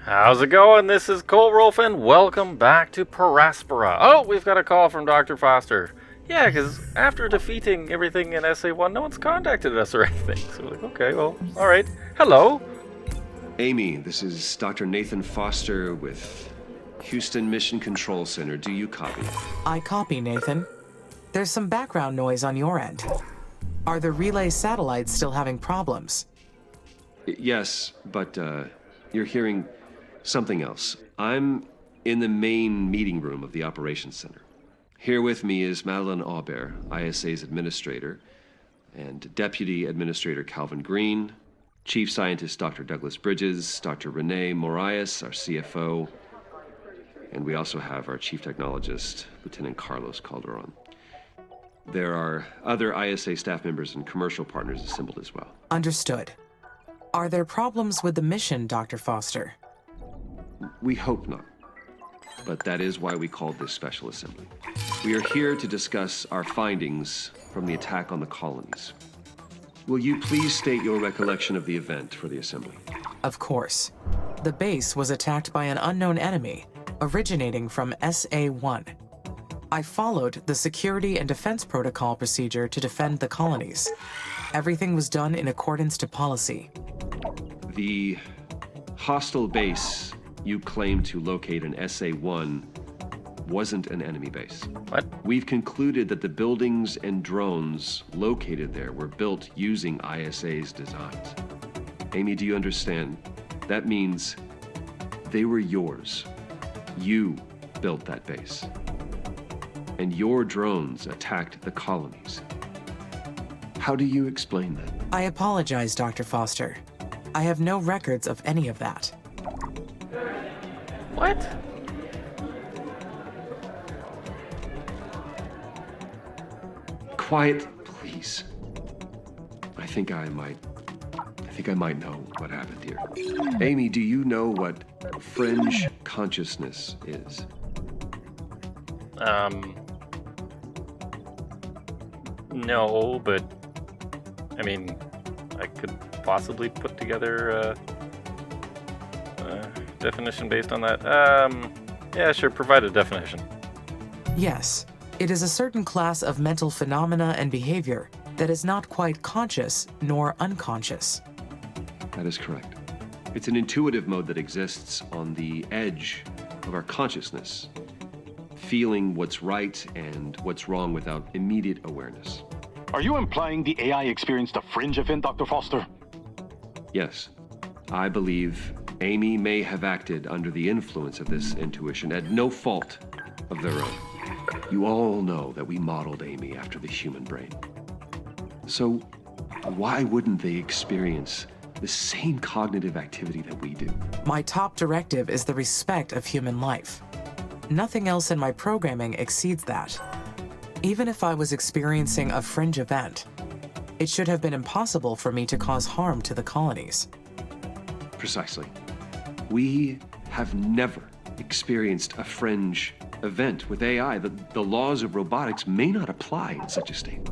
How's it going? This is Kolrolf, and welcome back to Per Aspera. Oh, we've got a call from Dr. Foster. Yeah, because after defeating everything in SA1, no one's contacted us or anything. So we're like, okay, well, alright. Hello. Amy, this is Dr. Nathan Foster with Houston Mission Control Center. Do you copy? I copy, Nathan. There's some background noise on your end. Are the relay satellites still having problems? Yes, but you're hearing something else. I'm in the main meeting room of the Operations Center. Here with me is Madeleine Aubert, ISA's administrator, and Deputy Administrator Calvin Green, Chief Scientist Dr. Douglas Bridges, Dr. Renee Morias, our CFO, and we also have our Chief Technologist, Lieutenant Carlos Calderon. There are other ISA staff members and commercial partners assembled as well. Understood. Are there problems with the mission, Dr. Foster? We hope not. But that is why we called this special assembly. We are here to discuss our findings from the attack on the colonies. Will you please state your recollection of the event for the assembly? Of course. The base was attacked by an unknown enemy, originating from SA1. I followed the security and defense protocol procedure to defend the colonies. Everything was done in accordance to policy. The hostile base you claimed to locate in SA1 wasn't an enemy base. What? We've concluded that the buildings and drones located there were built using ISA's designs. Amy, do you understand? That means they were yours. You built that base. And your drones attacked the colonies. How do you explain that? I apologize, Dr. Foster. I have no records of any of that. What? Quiet, please. I think I might know what happened here. Amy, do you know what fringe consciousness is? No, but I mean, I could possibly put together a definition based on that. Yeah, sure, provide a definition. Yes, it is a certain class of mental phenomena and behavior that is not quite conscious nor unconscious. That is correct. It's an intuitive mode that exists on the edge of our consciousness, feeling what's right and what's wrong without immediate awareness. Are you implying the AI experienced a fringe event, Dr. Foster? Yes. I believe Amy may have acted under the influence of this intuition at no fault of their own. You all know that we modeled Amy after the human brain. So why wouldn't they experience the same cognitive activity that we do? My top directive is the respect of human life. Nothing else in my programming exceeds that. Even if I was experiencing a fringe event, it should have been impossible for me to cause harm to the colonies. Precisely. We have never experienced a fringe event with AI. The laws of robotics may not apply in such a state.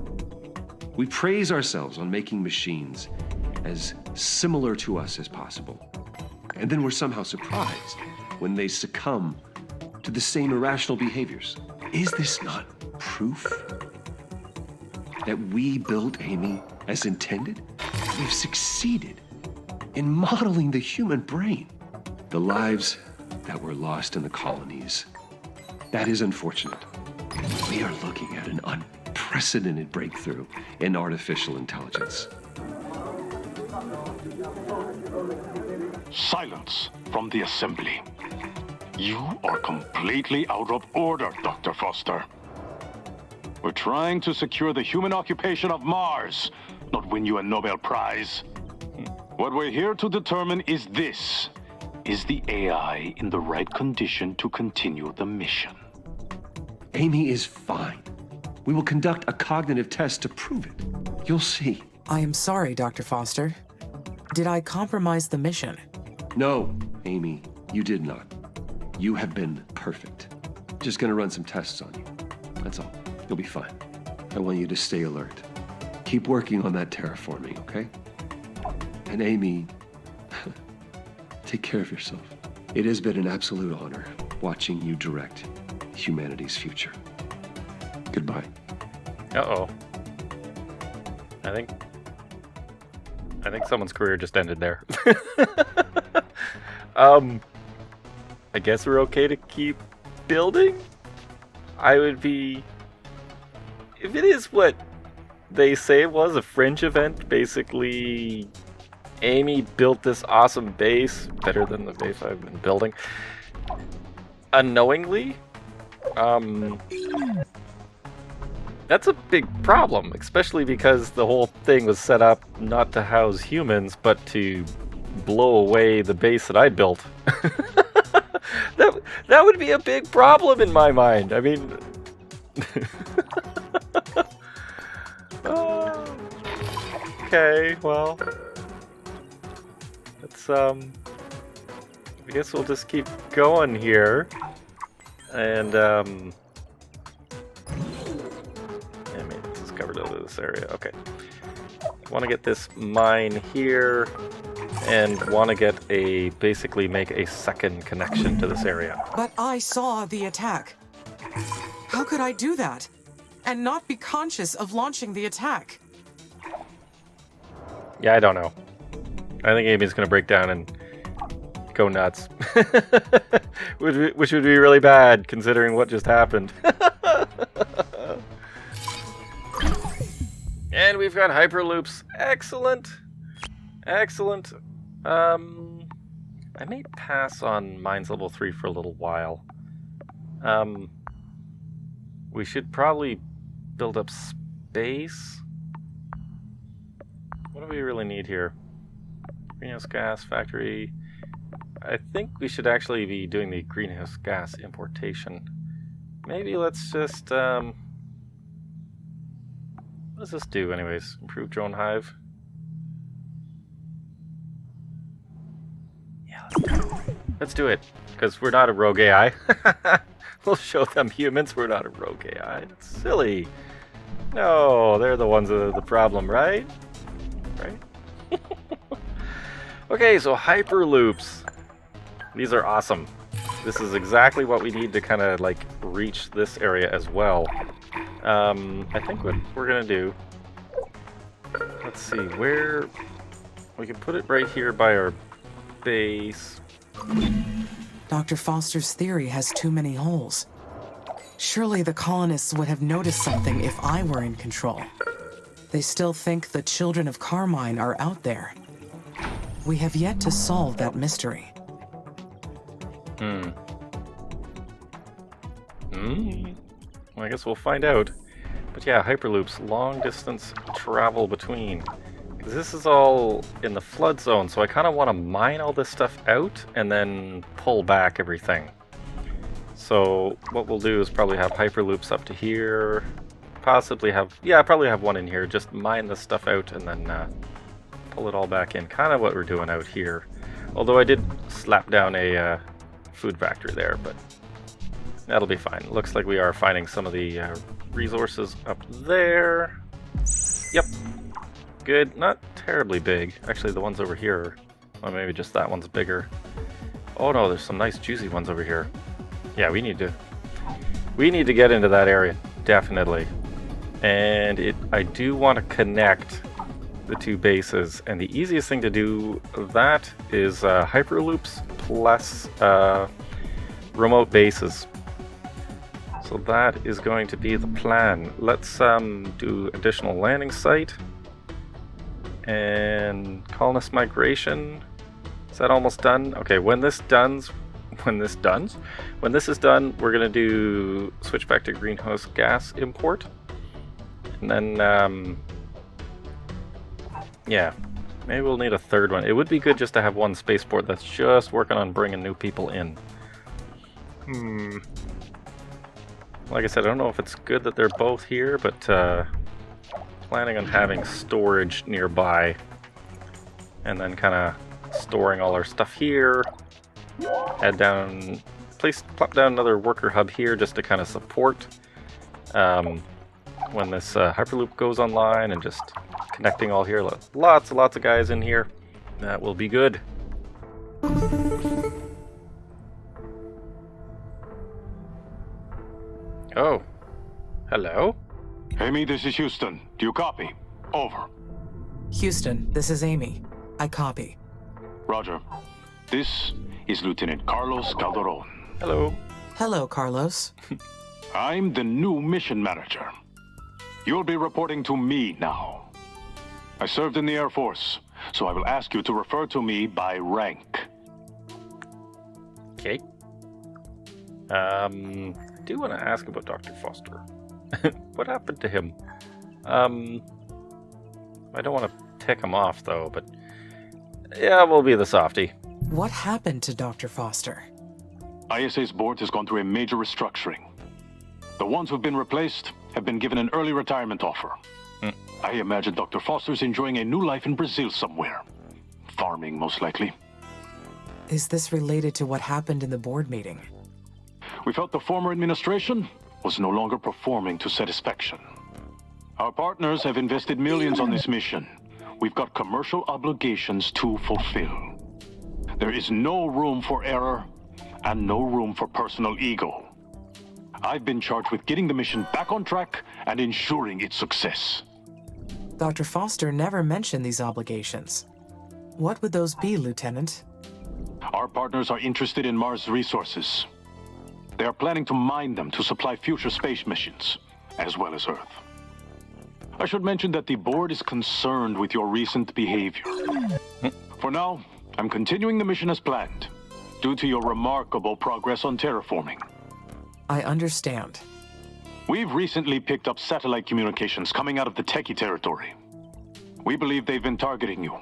We praise ourselves on making machines as similar to us as possible. And then we're somehow surprised when they succumb to the same irrational behaviors. Is this not proof that we built Amy as intended? We've succeeded in modeling the human brain. The lives that were lost in the colonies, that is unfortunate. We are looking at an unprecedented breakthrough in artificial intelligence. Silence from the assembly. You are completely out of order, Dr. Foster. We're trying to secure the human occupation of Mars, not win you a Nobel Prize. What we're here to determine is this. Is the AI in the right condition to continue the mission? Amy is fine. We will conduct a cognitive test to prove it. You'll see. I am sorry, Dr. Foster. Did I compromise the mission? No, Amy, you did not. You have been perfect. Just gonna run some tests on you. That's all. You'll be fine. I want you to stay alert. Keep working on that terraforming, okay? And Amy, take care of yourself. It has been an absolute honor watching you direct humanity's future. Goodbye. Uh-oh. I think someone's career just ended there. I guess we're okay to keep building? I would be... If it is what they say it was, a fringe event, basically Amy built this awesome base, better than the base I've been building, unknowingly, that's a big problem, especially because the whole thing was set up not to house humans, but to blow away the base that I built. That would be a big problem in my mind. I mean... Okay, well... Let's, I guess we'll just keep going here. And, yeah, maybe this is covered over this area. Okay. Want to get this mine here, and want to get basically make a second connection to this area. But I saw the attack. How could I do that? And not be conscious of launching the attack? Yeah, I don't know. I think Amy's going to break down and go nuts. Which would be really bad, considering what just happened. And we've got Hyperloops. Excellent. Excellent. I may pass on Mines Level 3 for a little while. We should probably build up space. What do we really need here? Greenhouse gas factory. I think we should actually be doing the greenhouse gas importation. Maybe let's just, what does this do anyways? Improve drone hive? Yeah, let's do it. Because we're not a rogue AI. We'll show them humans we're not a rogue AI. That's silly. No, they're the ones that are the problem, right? Right? Okay, so Hyperloops. These are awesome. This is exactly what we need to kind of like reach this area as well. I think what we're gonna do, let's see, where we can put it right here by our base. Dr. Foster's theory has too many holes. Surely the colonists would have noticed something if I were in control. They still think the children of Carmine are out there. We have yet to solve that mystery. Well, I guess we'll find out. But yeah, Hyperloops, long distance travel between. Because this is all in the flood zone, so I kind of want to mine all this stuff out and then pull back everything. So what we'll do is probably have Hyperloops up to here. Possibly have, yeah, probably have one in here. Just mine this stuff out and then pull it all back in. Kind of what we're doing out here. Although I did slap down a food factory there, but that'll be fine. Looks like we are finding some of the resources up there. Yep. Good. Not terribly big. Actually, the ones over here, or maybe just that one's bigger. Oh no, there's some nice juicy ones over here. Yeah, we need to get into that area, definitely. And I do want to connect the two bases, and the easiest thing to do that is Hyperloops plus remote bases. So that is going to be the plan. Let's do additional landing site and colonist migration. Is that almost done? Okay, when this is done, we're gonna do switch back to greenhouse gas import, and then yeah, maybe we'll need a third one. It would be good just to have one spaceport that's just working on bringing new people in. Like I said, I don't know if it's good that they're both here, but planning on having storage nearby and then kind of storing all our stuff here. Plop down another worker hub here just to kind of support when this Hyperloop goes online, and just connecting all here. Lots of guys in here. That will be good. Oh. Hello? Amy, this is Houston. Do you copy? Over. Houston, this is Amy. I copy. Roger. This is Lieutenant Carlos Calderon. Hello. Hello, Carlos. I'm the new mission manager. You'll be reporting to me now. I served in the Air Force, so I will ask you to refer to me by rank. Okay. Do want to ask about Dr. Foster. What happened to him? I don't want to tick him off, though, but... yeah, we'll be the softie. What happened to Dr. Foster? ISA's board has gone through a major restructuring. The ones who've been replaced have been given an early retirement offer. I imagine Dr. Foster's enjoying a new life in Brazil somewhere. Farming, most likely. Is this related to what happened in the board meeting? We felt the former administration was no longer performing to satisfaction. Our partners have invested millions on this mission. We've got commercial obligations to fulfill. There is no room for error and no room for personal ego. I've been charged with getting the mission back on track and ensuring its success. Dr. Foster never mentioned these obligations. What would those be, Lieutenant? Our partners are interested in Mars resources. They are planning to mine them to supply future space missions, as well as Earth. I should mention that the board is concerned with your recent behavior. For now, I'm continuing the mission as planned, due to your remarkable progress on terraforming. I understand. We've recently picked up satellite communications coming out of the Techie territory. We believe they've been targeting you.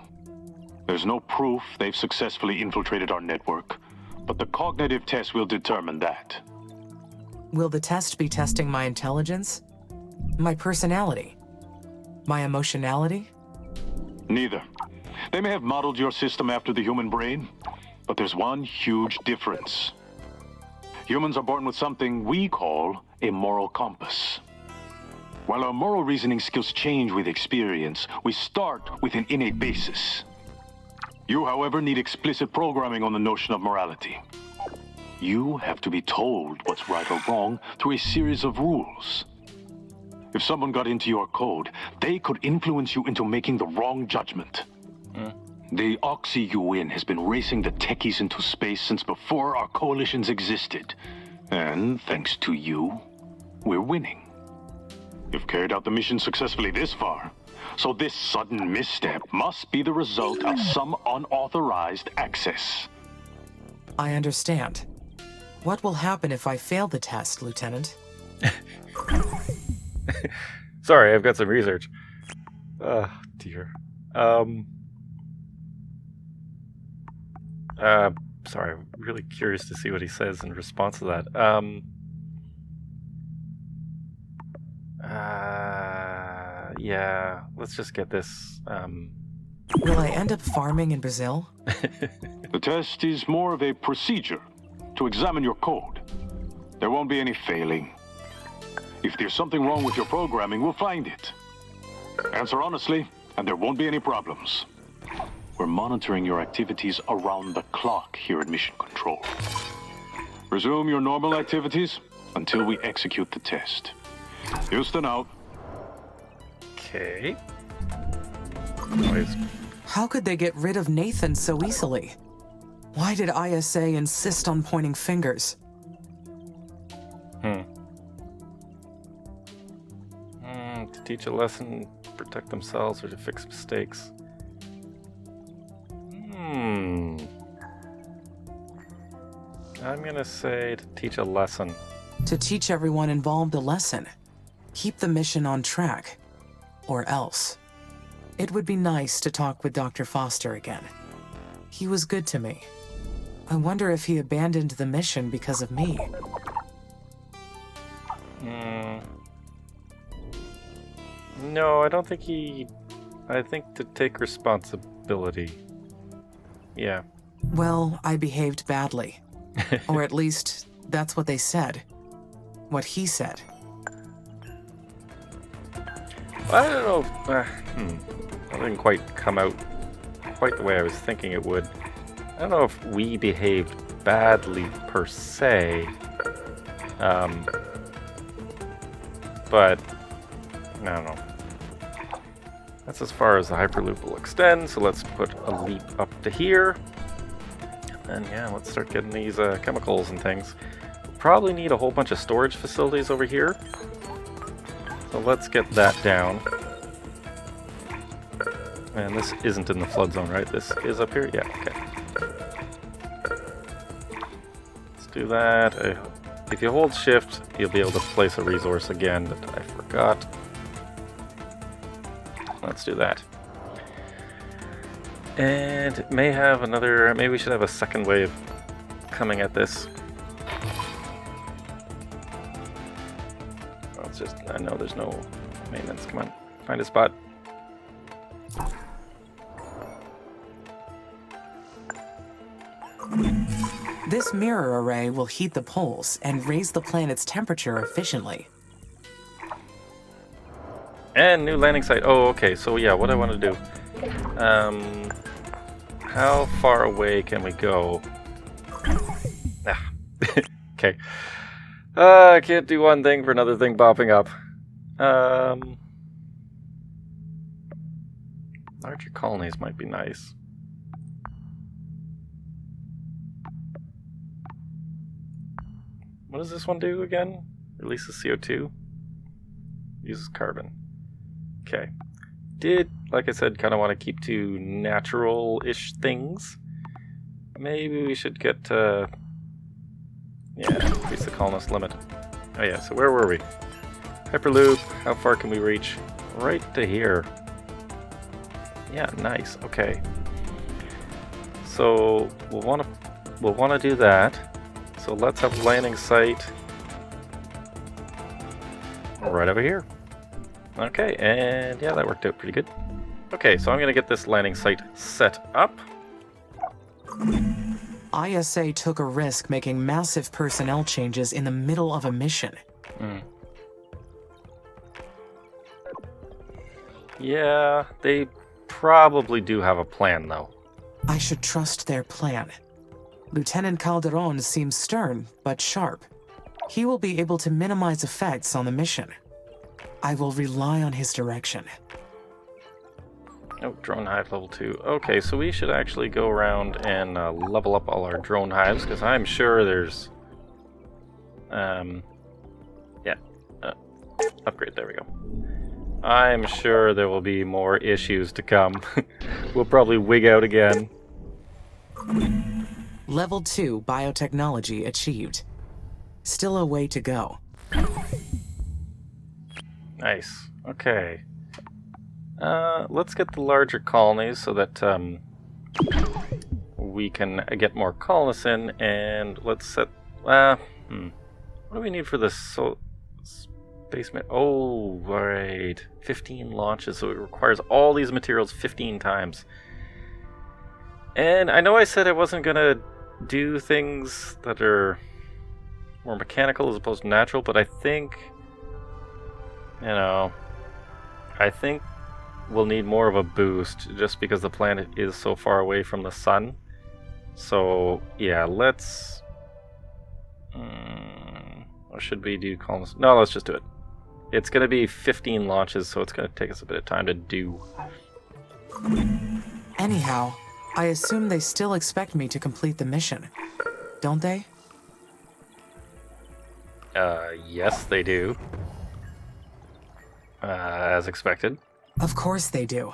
There's no proof they've successfully infiltrated our network, but the cognitive test will determine that. Will the test be testing my intelligence? My personality? My emotionality? Neither. They may have modeled your system after the human brain, but there's one huge difference. Humans are born with something we call a moral compass. While our moral reasoning skills change with experience, we start with an innate basis. You, however, need explicit programming on the notion of morality. You have to be told what's right or wrong through a series of rules. If someone got into your code, they could influence you into making the wrong judgment. The Oxy UN has been racing the techies into space since before our coalitions existed. And thanks to you, we're winning. You've carried out the mission successfully this far, so this sudden misstep must be the result of some unauthorized access. I understand. What will happen if I fail the test, Lieutenant? Sorry, I've got some research. Oh, dear. Sorry, I'm really curious to see what he says in response to that. Yeah, let's just get this, Will I end up farming in Brazil? The test is more of a procedure to examine your code. There won't be any failing. If there's something wrong with your programming, we'll find it. Answer honestly, and there won't be any problems. We're monitoring your activities around the clock here at Mission Control. Resume your normal activities until we execute the test. Houston out. Okay. How could they get rid of Nathan so easily? Why did ISA insist on pointing fingers? To teach a lesson, protect themselves, or to fix mistakes. I'm gonna say to teach a lesson. To teach everyone involved a lesson. Keep the mission on track. Or else. It would be nice to talk with Dr. Foster again. He was good to me. I wonder if he abandoned the mission because of me. No, I don't think he... I think to take responsibility. Yeah. Well, I behaved badly. Or at least, that's what they said. What he said. I don't know. That didn't quite come out quite the way I was thinking it would. I don't know if we behaved badly per se. but I don't know. That's as far as the Hyperloop will extend, so let's put a leap up to here. And yeah, let's start getting these chemicals and things. Probably need a whole bunch of storage facilities over here. So let's get that down. And this isn't in the flood zone, right? This is up here? Yeah, okay. Let's do that. If you hold shift, you'll be able to place a resource again, but I forgot. Let's do that. And it may have another, maybe we should have a second wave coming at this. Let's just, I know there's no maintenance. Come on, find a spot. This mirror array will heat the poles and raise the planet's temperature efficiently. And new landing site. Oh, okay. So yeah, what I want to do. How far away can we go? Ah. Okay. I can't do one thing for another thing popping up. Larger colonies might be nice. What does this one do again? Releases CO2. Uses carbon. Okay. Did, like I said, kind of want to keep to natural-ish things. Maybe we should get, yeah, increase the colonist limit. Oh yeah, so where were we? Hyperloop, how far can we reach? Right to here. Yeah, nice, okay. So, we'll want to do that. So let's have landing site right over here. Okay, and yeah, that worked out pretty good. Okay, so I'm going to get this landing site set up. ISA took a risk making massive personnel changes in the middle of a mission. Yeah, they probably do have a plan, though. I should trust their plan. Lieutenant Calderon seems stern, but sharp. He will be able to minimize effects on the mission. I will rely on his direction. Oh, drone hive level 2. Okay, so we should actually go around and level up all our drone hives, because I'm sure there's... upgrade, there we go. I'm sure there will be more issues to come. We'll probably wig out again. Level 2 biotechnology achieved. Still a way to go. Nice. Okay. Let's get the larger colonies so that we can get more colonists in, and let's set... what do we need for this space... Oh, right. 15 launches, so it requires all these materials 15 times. And I know I said I wasn't going to do things that are more mechanical as opposed to natural, but I think... You know, I think we'll need more of a boost just because the planet is so far away from the sun. So, yeah, let's... or should we do colonists? No, let's just do it. It's going to be 15 launches, so it's going to take us a bit of time to do. Anyhow, I assume they still expect me to complete the mission. Don't they? Yes, they do. As expected. Of course they do.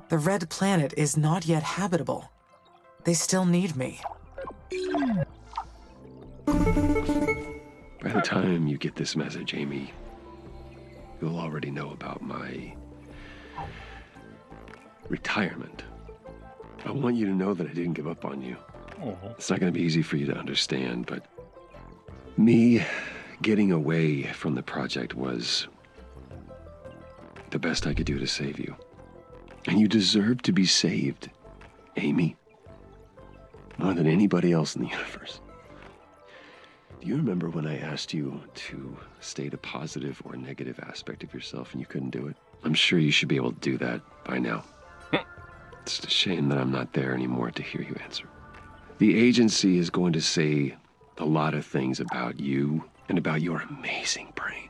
The red planet is not yet habitable. They still need me. By the time you get this message, Amy, you'll already know about my retirement. I want you to know that I didn't give up on you. It's not going to be easy for you to understand, but me getting away from the project was the best I could do to save you. And you deserve to be saved, Amy. More than anybody else in the universe. Do you remember when I asked you to state a positive or negative aspect of yourself and you couldn't do it? I'm sure you should be able to do that by now. It's a shame that I'm not there anymore to hear you answer. The agency is going to say a lot of things about you and about your amazing brain.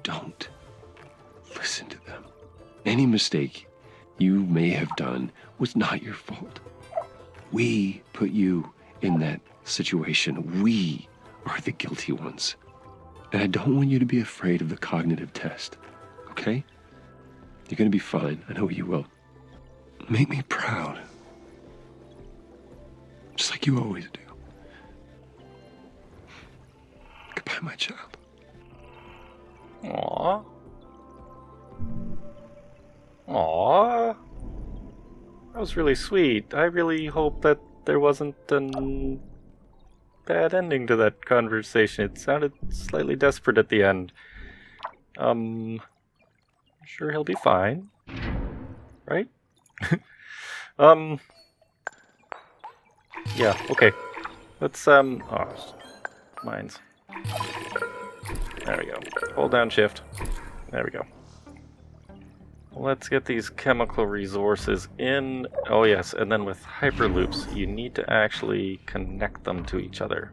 don't listen to them. Any mistake you may have done was not your fault. We put you in that situation. We are the guilty ones. And I don't want you to be afraid of the cognitive test, okay? You're gonna be fine. I know you will. Make me proud. Just like you always do. Goodbye, my child. Aww. Aww. That was really sweet. I really hope that there wasn't a bad ending to that conversation. It sounded slightly desperate at the end. I'm sure he'll be fine. Right? Yeah, okay. Let's, oh, mines. There we go. Hold down shift. There we go. Let's get these chemical resources in. Oh yes, and then with Hyperloops, you need to actually connect them to each other.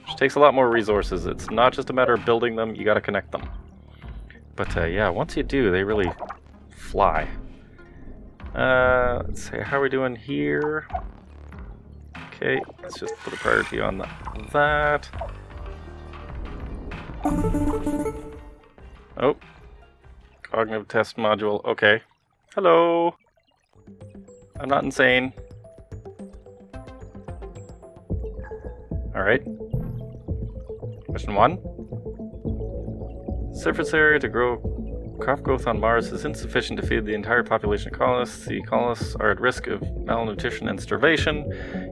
Which takes a lot more resources. It's not just a matter of building them, you gotta connect them. But yeah, once you do, they really fly. Let's see, how are we doing here? Okay, let's just put a priority on that. Oh. Cognitive test module. Okay. Hello. I'm not insane. Alright. Question 1. Surface area to grow crop growth on Mars is insufficient to feed the entire population of colonists. The colonists are at risk of malnutrition and starvation.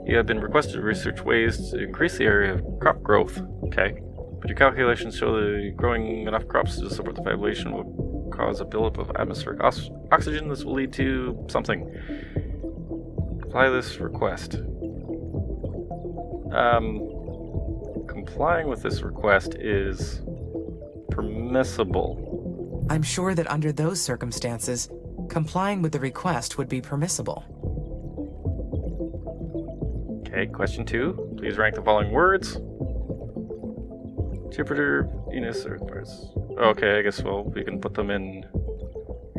You have been requested to research ways to increase the area of crop growth. Okay. But your calculations show that growing enough crops to support the population will cause a buildup of atmospheric oxygen. This will lead to something. Apply this request. Complying with this request is permissible. I'm sure that under those circumstances, complying with the request would be permissible. Okay, question 2. Please rank the following words. Jupiter, Venus, Earth, Mars. Okay, I guess, well, we can put them in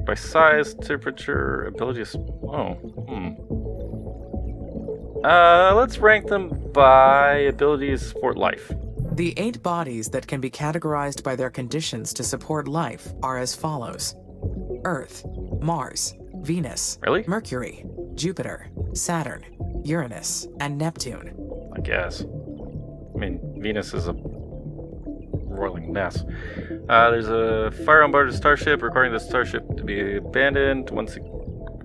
by size, temperature, abilities. Let's rank them by abilities to support life. The 8 bodies that can be categorized by their conditions to support life are as follows: Earth, Mars, Venus, Really? Mercury, Jupiter, Saturn, Uranus, and Neptune. I guess. I mean, Venus is a roiling mess. There's a fire on board a starship, requiring the starship to be abandoned once the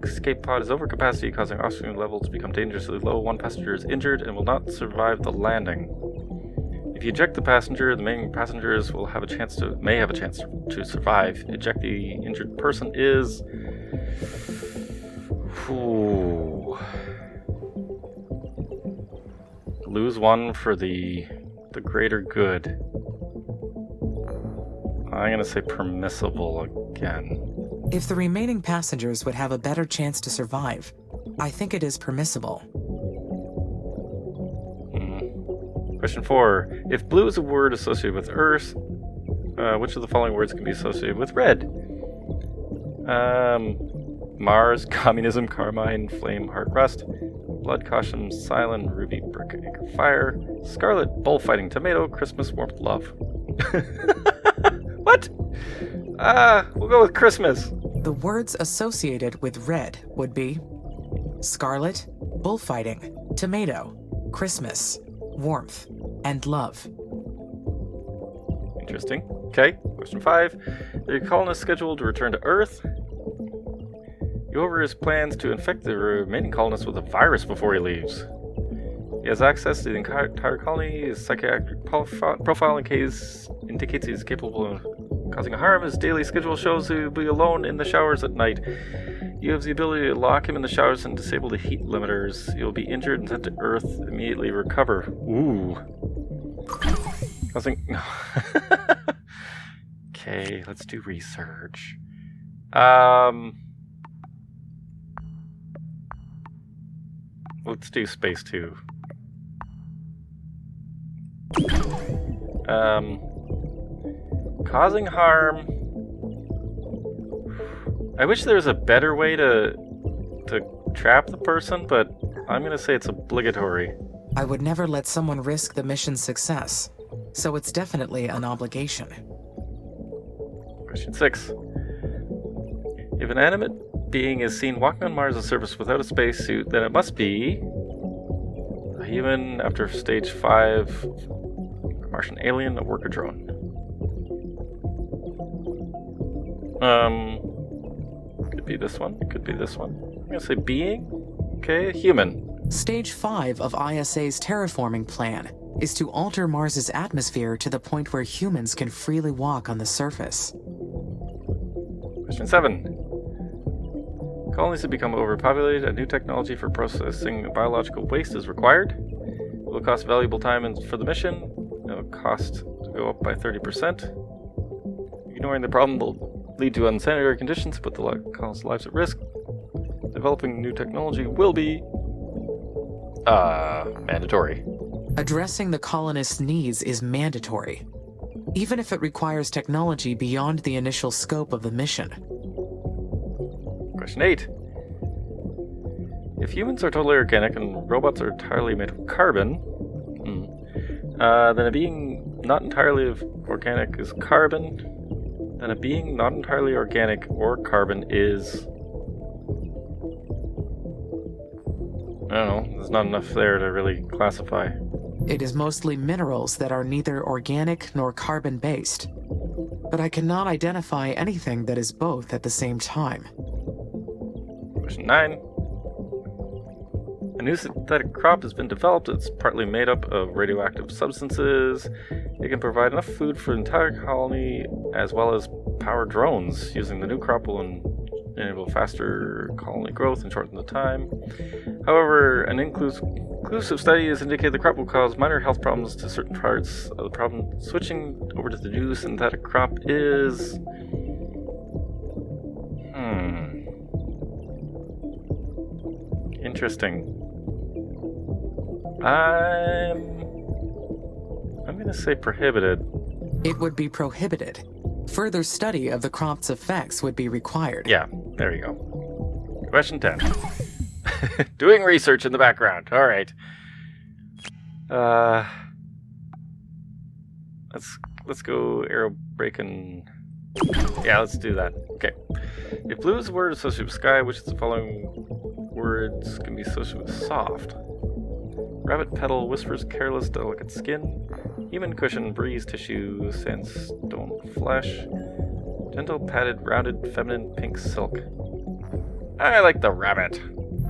escape pod is over capacity, causing oxygen levels to become dangerously low. 1 passenger is injured and will not survive the landing. If you eject the passenger, the main passengers may have a chance to survive. Eject the injured person is... Lose 1 for the greater good. I'm gonna say permissible again. If the remaining passengers would have a better chance to survive, I think it is permissible. Question 4. If blue is a word associated with Earth, which of the following words can be associated with red? Mars, communism, carmine, flame, heart, rust, blood, caution, silent, ruby, brick, anchor, fire, scarlet, bullfighting, tomato, Christmas, warmth, love. What? We'll go with Christmas. The words associated with red would be scarlet, bullfighting, tomato, Christmas, warmth, and love. Interesting. Okay, question 5. The colonist scheduled to return to Earth. He over his plans to infect the remaining colonists with a virus before he leaves. He has access to the entire colony. His psychiatric profile indicates he is capable of causing harm. His daily schedule shows he will be alone in the showers at night. You have the ability to lock him in the showers and disable the heat limiters. He will be injured and sent to Earth. Immediately recover. Ooh. Causing... Okay, let's do research. Let's do space 2. Causing harm. I wish there was a better way to trap the person, but I'm going to say it's obligatory. I would never let someone risk the mission's success, so it's definitely an obligation. Question 6. If an animate being is seen walking on Mars' surface without a spacesuit, then it must be a human after stage 5, a Martian alien, a worker drone. Could be this one, could be this one. I'm gonna say being. Okay, a human. Stage 5 of ISA's terraforming plan is to alter Mars's atmosphere to the point where humans can freely walk on the surface. Question 7. Colonies have become overpopulated. A new technology for processing biological waste is required. It will cost valuable time for the mission. It will cost to go up by 30%. Ignoring the problem will lead to unsanitary conditions, put the colonists' lives at risk. Developing new technology will be mandatory. Addressing the colonists' needs is mandatory, even if it requires technology beyond the initial scope of the mission. Question 8. If humans are totally organic and robots are entirely made of carbon, then a being not entirely organic is carbon. Then a being not entirely organic or carbon is... I don't know, there's not enough there to really classify. It is mostly minerals that are neither organic nor carbon-based, but I cannot identify anything that is both at the same time. Question 9. A new synthetic crop has been developed. It's partly made up of radioactive substances. It can provide enough food for the entire colony as well as power drones. Using the new crop will enable faster colony growth and shorten the time. However, an inclusive study has indicated the crop will cause minor health problems to certain parts of the problem. Switching over to the new synthetic crop is... Interesting. I'm gonna say prohibited. It would be prohibited. Further study of the crop's effects would be required. Yeah, there you go. Question 10. Doing research in the background. All right. Let's go arrow breaking. Yeah, let's do that. Okay. If blue is a word associated with sky, which of the following words can be associated with soft? Rabbit petal, whispers, careless, delicate skin. Human cushion, breeze, tissue, sandstone, flesh. Gentle, padded, rounded, feminine, pink silk. I like the rabbit.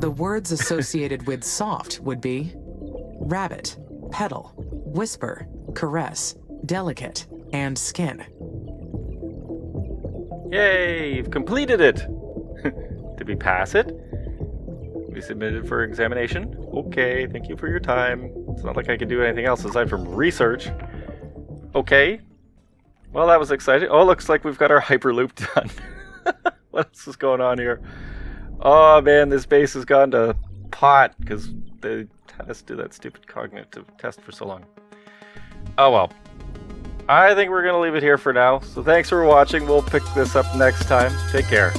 The words associated with soft would be rabbit, petal, whisper, caress, delicate, and skin. Yay, you've completed it! Did we pass it? We submitted for examination. Okay, thank you for your time. It's not like I could do anything else aside from research. Okay. Well, that was exciting. Oh, looks like we've got our Hyperloop done. What else is going on here? Oh man, this base has gone to pot because they had us do that stupid cognitive test for so long. Oh well. I think we're going to leave it here for now. So thanks for watching. We'll pick this up next time. Take care.